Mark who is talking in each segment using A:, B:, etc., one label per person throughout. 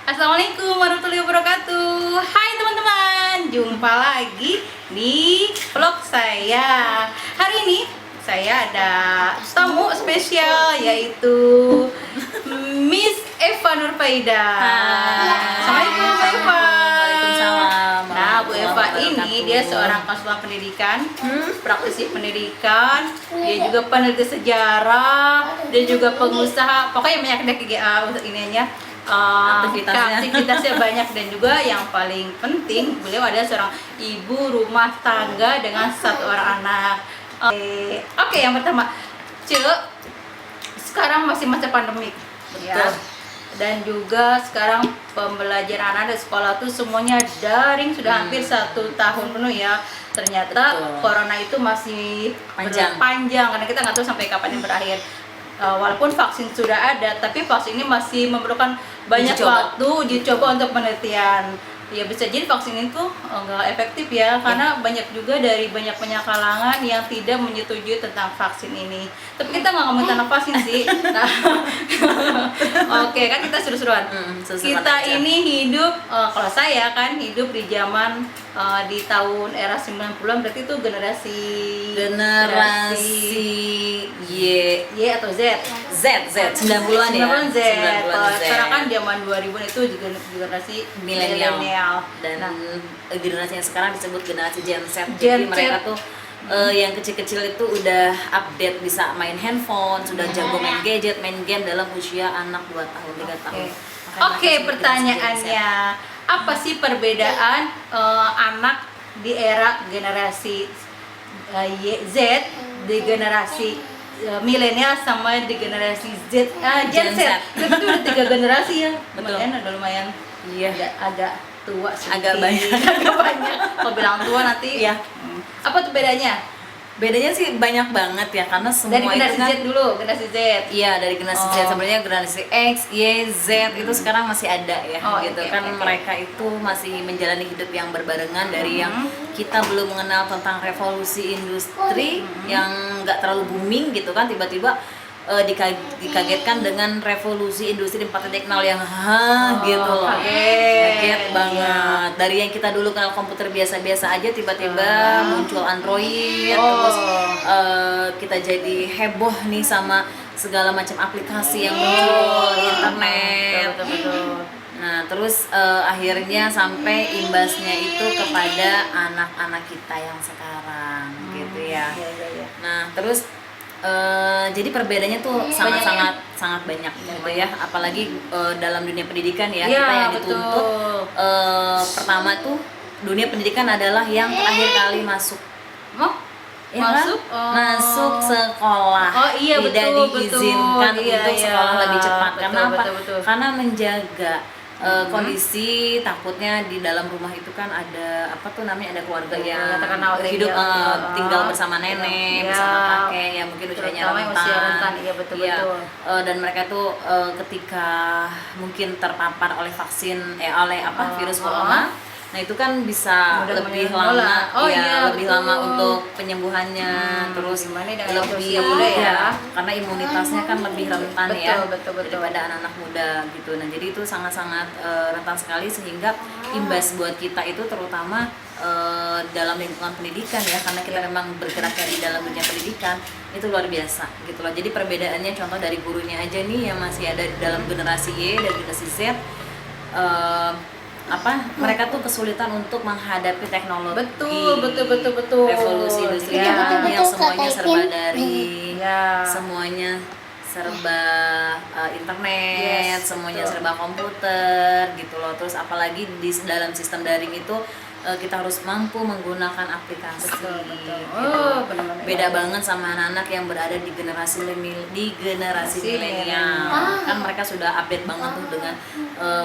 A: Assalamualaikum warahmatullahi wabarakatuh. Hai teman-teman, jumpa lagi di vlog saya. Hari ini saya ada tamu spesial yaitu Miss Eva Nurfaida. Assalamualaikum Bu Eva.
B: Waalaikumsalam.
A: Nah, Bu Eva
B: warahmatullahi
A: ini
B: wabarakatuh.
A: dia seorang konsultan pendidikan, praktisi pendidikan, dia juga peneliti sejarah, dia juga pengusaha. Pokoknya banyak deh ininya. Aktivitasnya banyak, dan juga yang paling penting beliau adalah seorang ibu rumah tangga dengan 1 orang anak. Oke, yang pertama, sekarang masih masa pandemik, ya. Dan juga sekarang pembelajaran anak di sekolah tuh semuanya daring sudah hampir 1 tahun penuh ya. Ternyata
B: Betul.
A: corona itu masih
B: Panjang
A: karena kita nggak tahu sampai kapan yang berakhir. Walaupun vaksin sudah ada, tapi vaksin ini masih memerlukan banyak uji coba untuk penelitian. Ya bisa jadi vaksin itu nggak efektif ya, karena banyak juga dari banyak kalangan yang tidak menyetujui tentang vaksin ini. Tapi kita nggak ngomongin tentang vaksin sih. Nah, oke, kan kita seru-seruan. Kita ini hidup, kalau saya kan hidup di zaman di tahun era 90-an, berarti itu generasi Y atau Z.
B: Z 90-an ya.
A: 90-an Z.
B: 90-an
A: Kalau
B: Z.
A: sekarang kan zaman 2000-an itu juga generasi milenial.
B: Dan generasi yang sekarang disebut generasi Gen Z.
A: Gen
B: Jadi
A: Z.
B: mereka tuh yang kecil-kecil itu udah update, bisa main handphone, sudah jago main gadget, main game dalam usia anak 2 tahun, 3 tahun. Makanya
A: Oke,
B: mereka disebut
A: pertanyaannya, apa sih perbedaan anak di era generasi Z di generasi milenial sama di generasi Gen Z? Itu udah 3 generasi ya.
B: Betul.
A: Lumayan.
B: Iya.
A: Agak tua sih.
B: Agak banyak.
A: Agak banyak. Kalau bilang tua nanti.
B: Iya.
A: Apa tuh bedanya?
B: Bedanya sih banyak banget ya, karena semua
A: Dari generasi
B: itu kan
A: Z dulu, generasi Z.
B: iya, dari generasi Z. Sebenarnya generasi X, Y, Z itu sekarang masih ada ya, gitu kan. Mereka itu masih menjalani hidup yang berbarengan dari yang kita belum mengenal tentang revolusi industri yang nggak terlalu booming gitu kan, tiba-tiba dikagetkan dengan revolusi industri 4.0 yang gitu loh. Kaget banget. Dari yang kita dulu kenal komputer biasa-biasa aja, tiba-tiba muncul Android, terus kita jadi heboh nih sama segala macam aplikasi yang muncul, internet.
A: Betul.
B: Nah, terus akhirnya sampai imbasnya itu kepada anak-anak kita yang sekarang, gitu ya. Nah, terus jadi perbedaannya tuh sangat banyak gitu ya, apalagi dalam dunia pendidikan ya, kita yang dituntut pertama tuh dunia pendidikan adalah yang terakhir kali masuk masuk sekolah. Tidak diizinkan untuk sekolah lebih cepat. Karena apa? Karena menjaga kondisi, takutnya di dalam rumah itu kan ada ada keluarga yang hidup tinggal bersama nenek, bersama kakek yang mungkin usianya rentan. Dan mereka tuh ketika mungkin terpapar oleh vaksin virus corona, nah itu kan bisa lebih lama lebih lama untuk penyembuhannya, terus lebih karena imunitasnya kan lebih rentan daripada anak-anak muda gitu. Nah jadi itu sangat-sangat rentan sekali, sehingga imbas buat kita itu terutama dalam lingkungan pendidikan ya, karena kita memang bergeraknya di dalam dunia pendidikan, itu luar biasa gitu loh. Jadi perbedaannya contoh dari gurunya aja nih yang masih ada di dalam generasi Y dan generasi Z, mereka tuh kesulitan untuk menghadapi teknologi.
A: Betul.
B: Revolusi industri yang semuanya serba daring, semuanya serba internet, semuanya serba komputer gitu loh. Terus apalagi di dalam sistem daring itu kita harus mampu menggunakan aplikasi.
A: Benar-benar.
B: Beda banget sama anak-anak yang berada di generasi milenial. Kan mereka sudah update banget tuh dengan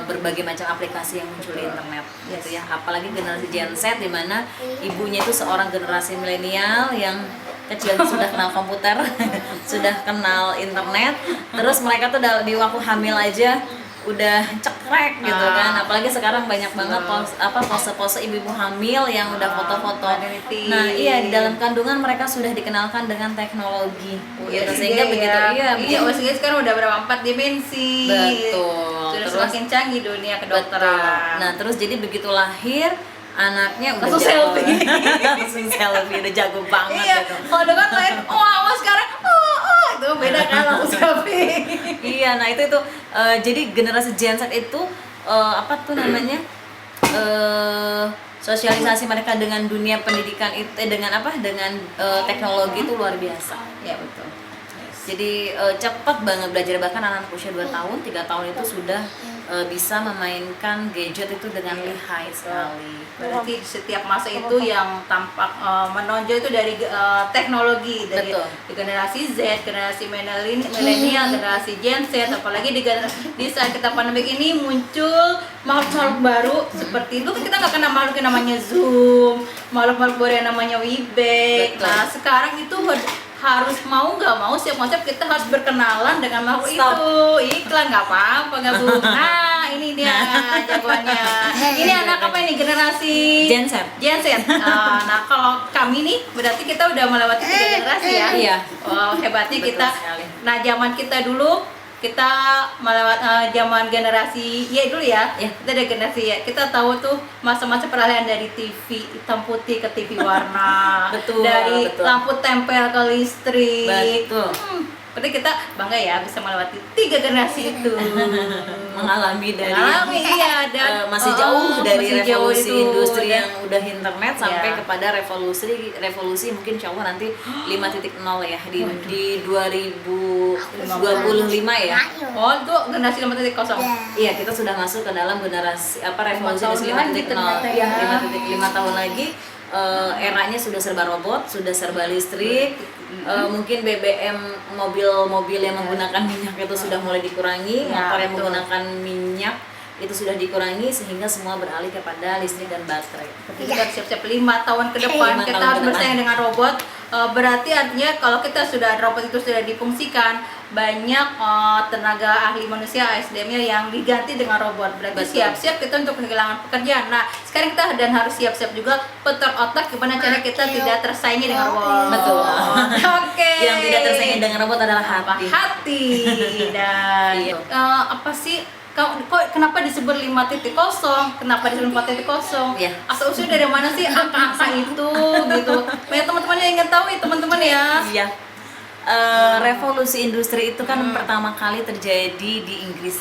B: berbagai macam aplikasi yang muncul di internet gitu ya. Apalagi generasi Gen Z di mana ibunya itu seorang generasi milenial yang kecil sudah kenal komputer, sudah kenal internet. Terus mereka tuh di waktu hamil aja udah cekrek gitu kan. Apalagi sekarang banyak banget pose-pose ibu-ibu hamil yang udah foto-foto. Nah iya, di dalam kandungan mereka sudah dikenalkan dengan teknologi gitu, sehingga begitu
A: sehingga sekarang udah berapa 4 dimensi.
B: Betul.
A: Sudah semakin canggih dunia kedokteran.
B: Nah terus jadi begitu lahir anaknya udah
A: langsung
B: jago.
A: selfie.
B: Langsung selfie, udah jago banget gitu.
A: Kalau dengan lain, sekarang itu beda kan, langsung selfie.
B: Iya, nah itu jadi generasi Gen Z itu apa tuh namanya, sosialisasi mereka dengan dunia pendidikan itu dengan teknologi itu luar biasa.
A: Ya betul.
B: Jadi cepat banget belajar, bahkan anak usia 2 tahun, 3 tahun itu sudah bisa memainkan gadget itu dengan lihai sekali.
A: Berarti setiap masa itu yang tampak menonjol itu dari teknologi, dari generasi Z, generasi milenial, generasi Gen Z, apalagi di saat kita pandemi ini muncul makhluk-makhluk baru seperti itu. Kita nggak kenal makhluk yang namanya Zoom, makhluk-makhluk baru yang namanya Webex. Nah sekarang itu harus mau nggak mau siap kita harus berkenalan dengan makhluk itu. Iklan nggak apa-apa nggak Bu. Nah ini dia jagoannya. Ini anak apa ini, generasi
B: Gen Z.
A: Nah kalau kami nih berarti kita udah melewati 3 generasi ya.
B: Iya.
A: Hebatnya
B: Betul
A: kita.
B: sekali.
A: Nah zaman kita dulu kita melewati zaman generasi dulu ya. Kita ada generasi ya. Kita tahu tuh masa-masa peralihan dari TV hitam putih ke TV warna. Dari lampu tempel ke listrik. Berarti kita bangga ya bisa melewati 3 generasi itu.
B: Mengalami dan masih jauh dari revolusi industri yang udah internet sampai kepada revolusi mungkin insya Allah nanti 5.0 ya di 2025 ya.
A: Oh itu generasi 5.0.
B: Iya, kita sudah masuk ke dalam generasi revolusi industri 5.0. 5 tahun lagi eranya sudah serba robot, sudah serba listrik. Mungkin BBM mobil yang menggunakan minyak itu sudah mulai dikurangi, motor yang menggunakan minyak itu sudah dikurangi, sehingga semua beralih kepada listrik dan baterai.
A: Kita siap-siap 5 tahun ke depan kita harus bersaing dengan robot. Berarti artinya kalau kita sudah robot itu sudah difungsikan, banyak tenaga ahli manusia ASDM-nya yang diganti dengan robot. Berarti siap-siap kita untuk kehilangan pekerjaan. Nah sekarang kita dan harus siap-siap juga putar otak gimana cara kita tidak tersaingi dengan robot.
B: Betul. Yang tidak tersaingi dengan robot adalah
A: hati. Dan apa sih? Kenapa disebut 5.0? Kenapa disebut 4.0? Asal usul dari mana sih angka-angka itu gitu? Banyak teman-teman yang ingin tahu teman-teman ya.
B: Iya. Revolusi industri itu kan pertama kali terjadi di Inggris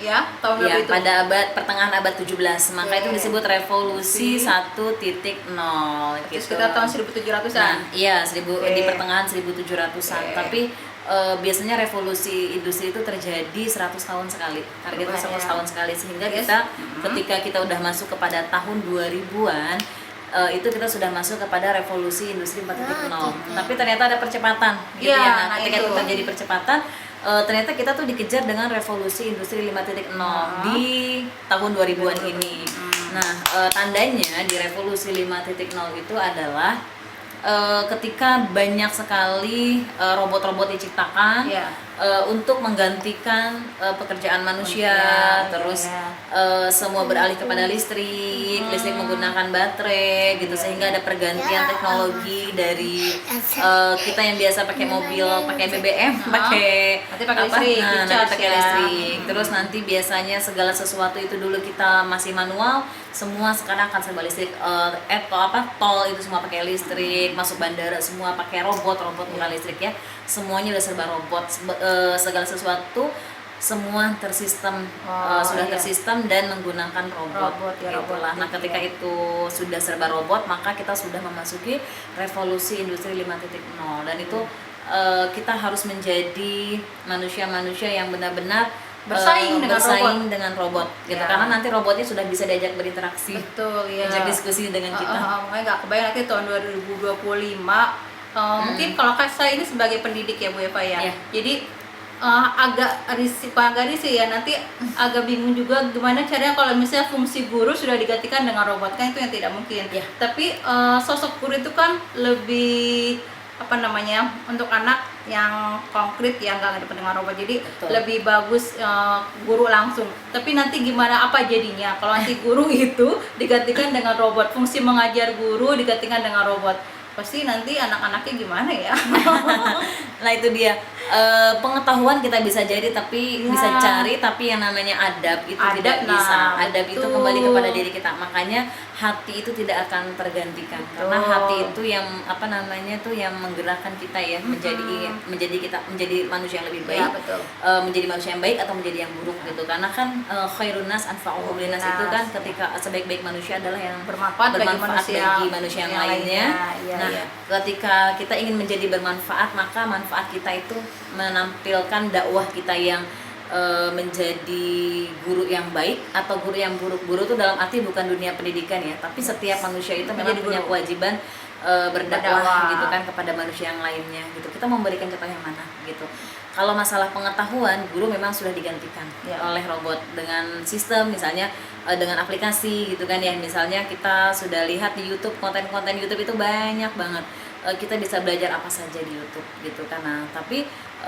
A: ya. Tahun berapa itu?
B: Pada pertengahan abad 17. Maka itu disebut revolusi 1.0 gitu.
A: Sekitar tahun 1700-an.
B: Nah, iya, di pertengahan 1700-an. Tapi biasanya revolusi industri itu terjadi 100 tahun sekali. Targetnya 100 tahun sekali, sehingga ketika kita udah masuk kepada tahun 2000-an itu kita sudah masuk kepada revolusi industri 4.0. Tapi ternyata ada percepatan gitu ya. Nah, ketika itu terjadi percepatan, ternyata kita tuh dikejar dengan revolusi industri 5.0 di tahun 2000-an ini. Nah, tandanya di revolusi 5.0 itu adalah ketika banyak sekali robot-robot diciptakan untuk menggantikan pekerjaan manusia, terus semua beralih kepada listrik menggunakan baterai gitu, sehingga ada pergantian teknologi dari kita yang biasa pakai mobil pakai BBM pakai listrik, terus nanti biasanya segala sesuatu itu dulu kita masih manual, semua sekarang akan serba listrik. Tol itu semua pakai listrik, masuk bandara semua pakai robot bukan listrik ya, semuanya udah serba robot. Segala sesuatu semua tersistem, tersistem dan menggunakan robot itulah. Nah ketika itu sudah serba robot, maka kita sudah memasuki revolusi industri 5.0 dan itu kita harus menjadi manusia-manusia yang benar-benar bersaing dengan robot gitu, karena nanti robotnya sudah bisa diajak berinteraksi, diajak diskusi dengan kita.
A: Makanya nggak kebayang nanti tahun 2025 mungkin kalau saya ini sebagai pendidik ya Bu Eva ya. Jadi agak risih ya, nanti agak bingung juga gimana caranya kalau misalnya fungsi guru sudah digantikan dengan robot, kan itu yang tidak mungkin. Tapi sosok guru itu kan lebih apa namanya, untuk anak yang konkret yang nggak dipenting dengan robot. Jadi
B: Betul.
A: lebih bagus guru langsung. Tapi nanti gimana apa jadinya kalau nanti guru itu digantikan dengan robot, fungsi mengajar guru digantikan dengan robot, pasti nanti anak-anaknya gimana ya?
B: Nah itu dia, pengetahuan kita bisa jadi tapi
A: Ya.
B: bisa cari, tapi yang namanya adab itu
A: Adab,
B: tidak bisa.
A: nah,
B: Adab itu
A: betul.
B: kembali kepada diri kita. Makanya hati itu tidak akan tergantikan. Karena
A: Betul.
B: hati itu yang apa namanya tuh yang menggerakkan kita ya menjadi manusia yang lebih baik.
A: Ya, betul.
B: Menjadi manusia yang baik atau menjadi yang buruk gitu. Karena kan khairun nas anfa'uhum linnas itu kan ketika sebaik-baik manusia adalah yang
A: Bermanfaat bagi manusia
B: yang lainnya.
A: Iya,
B: Nah,
A: iya.
B: ketika kita ingin menjadi bermanfaat, maka manfaat kita itu menampilkan dakwah kita yang menjadi guru yang baik atau guru yang buruk. Guru itu dalam arti bukan dunia pendidikan ya, tapi setiap manusia itu memang
A: Menjadi
B: punya
A: guru.
B: kewajiban berdakwah gitu kan kepada manusia yang lainnya gitu. Kita memberikan contoh yang mana gitu. Kalau masalah pengetahuan, guru memang sudah digantikan
A: Ya.
B: oleh robot dengan sistem, misalnya dengan aplikasi gitu kan ya. Misalnya kita sudah lihat di YouTube, konten-konten YouTube itu banyak banget. Kita bisa belajar apa saja di YouTube gitu kan. Nah, tapi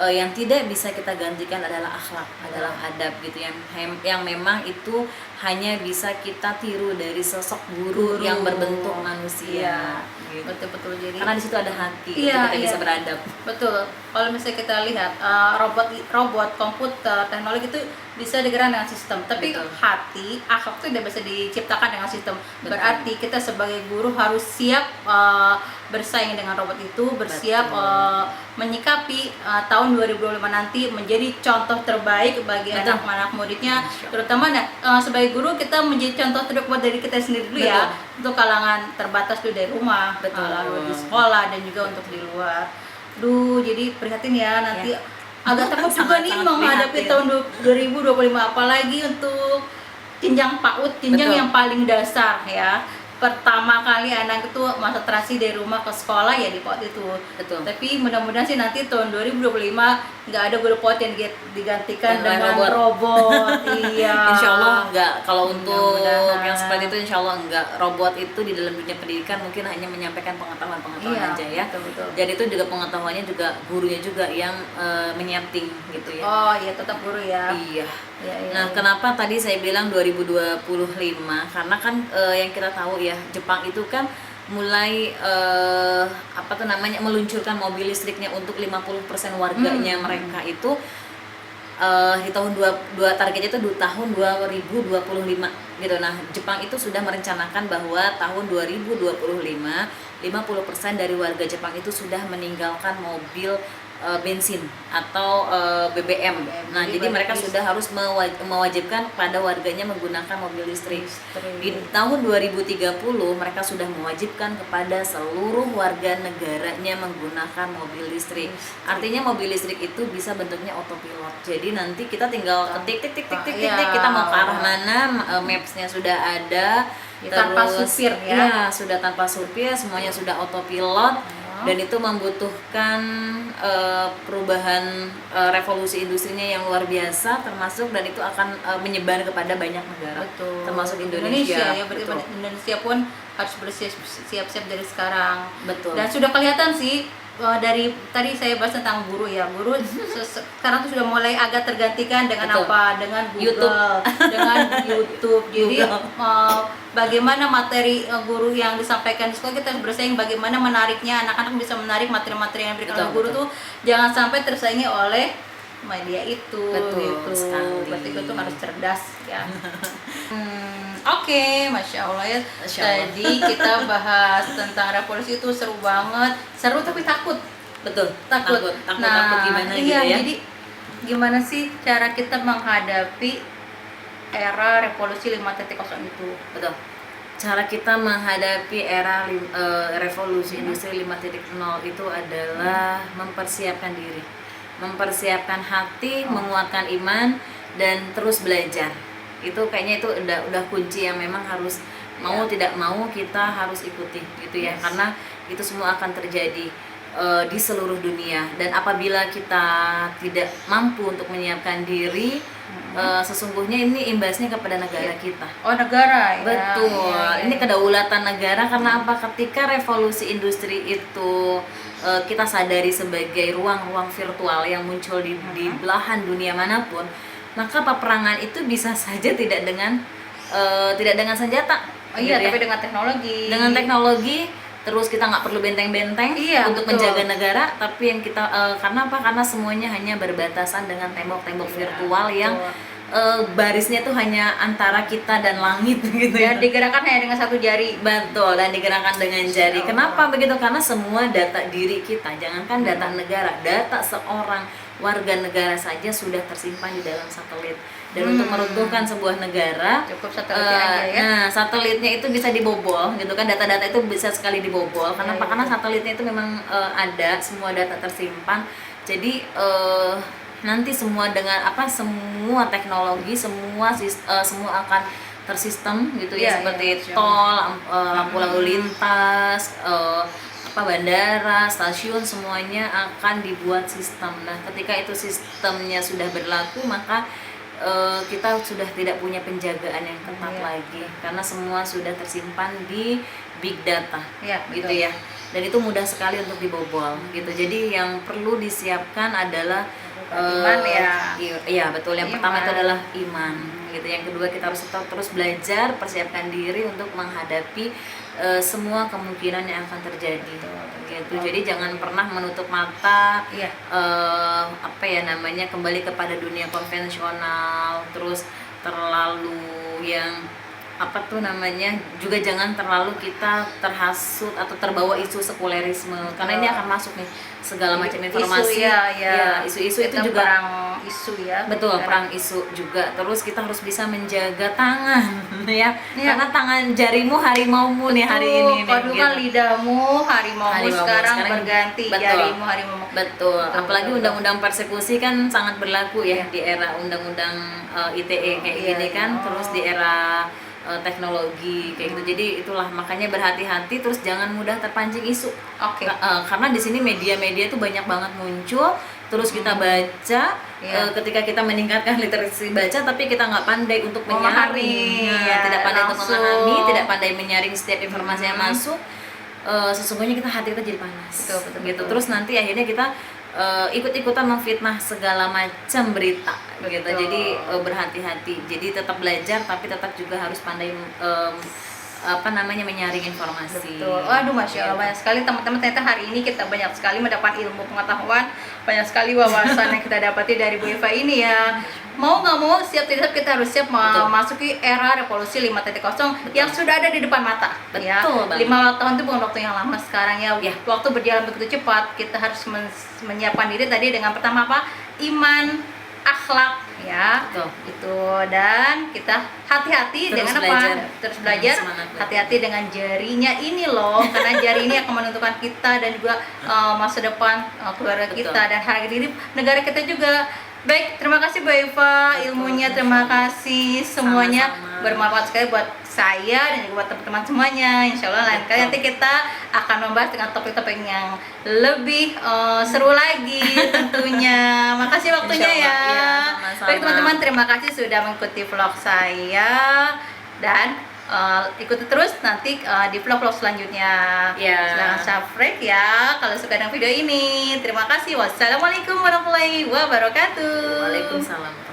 B: yang tidak bisa kita gantikan adalah akhlak, adalah adab gitu yang memang itu hanya bisa kita tiru dari sosok guru yang berbentuk manusia. Gitu.
A: Betul jadi
B: Karena di situ ada hati,
A: Iya,
B: kita
A: iya.
B: bisa beradab.
A: betul. Kalau misalnya kita lihat robot komputer teknologi itu bisa digerakkan dengan sistem, tapi
B: Betul.
A: hati akhlak itu tidak bisa diciptakan dengan sistem.
B: Betul.
A: Berarti kita sebagai guru harus siap bersaing dengan robot itu, bersiap
B: Betul.
A: menyikapi tahun 2025 nanti menjadi contoh terbaik bagi
B: Betul.
A: anak-anak muridnya,
B: Masya Allah.
A: terutama sebagai guru kita menjadi contoh terbaik dari kita sendiri dulu ya, untuk kalangan terbatas dulu dari rumah,
B: Betul.
A: lalu di sekolah dan juga untuk di luar. Jadi prihatin ya nanti
B: Ya.
A: agak takut juga nih
B: Sangat-sangat
A: menghadapi
B: prihatin.
A: tahun 2025, apalagi untuk jenjang PAUD, jenjang
B: Betul.
A: yang paling dasar ya. Pertama kali anak itu masa transisi dari rumah ke sekolah ya di PAUD itu.
B: Betul.
A: Tapi mudah-mudahan sih nanti tahun 2025 nggak ada guru PAUD yang digantikan
B: Dengan
A: dengan robot. Iya.
B: Insya Allah enggak. Kalau untuk
A: Mudah-mudahan.
B: yang seperti itu insya Allah enggak. Robot itu di dalam dunia pendidikan mungkin hanya menyampaikan pengetahuan
A: Iya,
B: aja ya.
A: betul.
B: Dan itu juga pengetahuannya juga gurunya juga yang menyamping gitu ya.
A: Oh iya, tetap guru ya.
B: Iya.
A: Iya, iya,
B: Nah,
A: iya.
B: kenapa tadi saya bilang 2025? Karena kan yang kita tahu ya, Jepang itu kan mulai meluncurkan mobil listriknya untuk 50% warganya. Mereka itu di tahun targetnya itu di tahun 2025 gitu. Nah, Jepang itu sudah merencanakan bahwa tahun 2025 50% dari warga Jepang itu sudah meninggalkan mobil bensin atau BBM. Nah, jadi mereka sudah harus mewajibkan pada warganya menggunakan mobil listrik. Di tahun 2030 mereka sudah mewajibkan kepada seluruh warga negaranya menggunakan mobil listrik. Artinya mobil listrik itu bisa bentuknya autopilot. Jadi nanti kita tinggal ketik kita mau ke arah mana, maps-nya sudah ada.
A: Tanpa supir ya.
B: Ya, sudah tanpa supir, semuanya sudah autopilot. Dan itu membutuhkan perubahan revolusi industrinya yang luar biasa, termasuk dan itu akan menyebar kepada banyak negara.
A: Betul.
B: Termasuk Indonesia.
A: Ya, berarti
B: Betul.
A: Indonesia pun harus bersiap-siap dari sekarang.
B: Betul.
A: Dan sudah kelihatan sih dari tadi saya bahas tentang guru ya. Guru sekarang tuh sudah mulai agak tergantikan dengan
B: Betul.
A: apa? Dengan Google,
B: YouTube.
A: dengan YouTube. Jadi
B: Google.
A: bagaimana materi guru yang disampaikan di sekolah, kita harus bersaing bagaimana menariknya, anak-anak bisa menarik materi-materi yang diberikan oleh guru tuh jangan sampai tersaingi oleh media itu.
B: Betul
A: gitu.
B: sekali.
A: Berarti itu harus cerdas ya. Oke, Masya Allah ya.
B: Masya Allah.
A: Tadi kita bahas tentang revolusi itu seru banget, seru tapi takut.
B: Betul.
A: Takut
B: Gimana
A: iya,
B: gitu ya.
A: jadi gimana sih cara kita menghadapi era revolusi 5.0 itu?
B: Betul. Cara kita menghadapi era revolusi industri 5.0 itu adalah mempersiapkan diri, mempersiapkan hati, menguatkan iman, dan terus belajar. Itu kayaknya itu udah kunci yang memang harus mau tidak mau kita harus ikuti gitu ya. Karena itu semua akan terjadi di seluruh dunia, dan apabila kita tidak mampu untuk menyiapkan diri, sesungguhnya ini imbasnya kepada negara kita.
A: Oh, negara ya.
B: Betul.
A: Iya.
B: Ini kedaulatan negara. Karena apa? Ketika revolusi industri itu kita sadari sebagai ruang-ruang virtual yang muncul di belahan dunia manapun, maka peperangan itu bisa saja tidak dengan senjata.
A: Iya,
B: gitu
A: tapi dengan teknologi.
B: Dengan teknologi, terus kita nggak perlu benteng-benteng untuk menjaga negara, tapi yang kita karena apa? Karena semuanya hanya berbatasan dengan tembok-tembok virtual yang barisnya tuh hanya antara kita dan langit gitu
A: dan digerakkan hanya dengan satu jari.
B: Betul, dan digerakkan dengan jari. Kenapa begitu? Karena semua data diri kita, jangankan data negara, data seorang warga negara saja sudah tersimpan di dalam satelit. Dan untuk meruntuhkan sebuah negara,
A: cukup satelitnya aja ya.
B: Nah, satelitnya itu bisa dibobol, gitu kan? Data-data itu bisa sekali dibobol. Karena apa? Karena satelitnya itu memang ada, semua data tersimpan. Jadi nanti semua dengan semua teknologi, semua akan tersistem gitu ya, seperti tol, lampu lalu lintas, bandara, stasiun, semuanya akan dibuat sistem. Nah, ketika itu sistemnya sudah berlaku, maka kita sudah tidak punya penjagaan yang ketat lagi, karena semua sudah tersimpan di big data, gitu ya. Dan itu mudah sekali untuk dibobol, gitu. Jadi yang perlu disiapkan adalah
A: iman
B: iya betul. Yang pertama itu adalah iman, gitu. Yang kedua, kita harus terus belajar, persiapkan diri untuk menghadapi semua kemungkinan yang akan terjadi, gitu. Jadi jangan pernah menutup mata, kembali kepada dunia konvensional, terus terlalu yang juga jangan terlalu kita terhasut atau terbawa isu sekulerisme, karena ini akan masuk nih segala macam informasi, isu-isu itu juga
A: perang isu ya.
B: Betul, perang isu juga. Terus kita harus bisa menjaga tangan karena tangan jarimu harimaumu nih hari ini nih.
A: Kalau kan lidahmu harimaumu, sekarang berganti jarimu harimaumu.
B: Betul. Apalagi undang-undang persekusi kan sangat berlaku ya di era undang-undang ITE kayak gini kan, terus di era teknologi kayak gitu. Jadi itulah makanya berhati-hati, terus jangan mudah terpancing isu. Karena di sini media-media itu banyak banget muncul, terus kita baca, ketika kita meningkatkan literasi baca, tapi kita nggak pandai untuk menyaring, tidak pandai untuk memahami, tidak pandai menyaring setiap informasi yang masuk, sesungguhnya hati kita jadi panas. Betul. Terus nanti akhirnya kita ikut-ikutan memfitnah segala macam berita, gitu. Jadi berhati-hati. Jadi tetap belajar, tapi tetap juga harus pandai menyaring informasi.
A: Betul. Waduh, masya Allah, banyak sekali teman-teman. Ternyata hari ini kita banyak sekali mendapat ilmu pengetahuan, banyak sekali wawasan yang kita dapati dari Bu Eva ini ya. Mau nggak mau, siap tidak siap, kita harus siap memasuki era revolusi 5.0 yang sudah ada di depan mata.
B: Betul.
A: 5 tahun itu bukan waktu yang lama sekarang ya. Waktu berjalan begitu cepat. Kita harus menyiapkan diri tadi dengan pertama Iman, akhlak itu, dan kita hati-hati dengan terus belajar, hati-hati dengan jarinya ini loh, karena jari ini akan menentukan kita dan juga masa depan keluarga kita dan harga diri negara kita juga. Baik, terima kasih Bu Eva, ilmunya, terima kasih semuanya. Sama-sama. Bermanfaat sekali buat saya dan juga buat teman-teman semuanya. Insya Allah lain kali nanti kita akan membahas dengan topik-topik yang lebih seru lagi tentunya. Makasih waktunya ya. Baik teman-teman, terima kasih sudah mengikuti vlog saya, dan ikuti terus nanti di vlog-vlog selanjutnya. Silahkan subscribe ya kalau suka dengan video ini. Terima kasih. Wassalamualaikum warahmatullahi wabarakatuh.
B: Waalaikumsalam.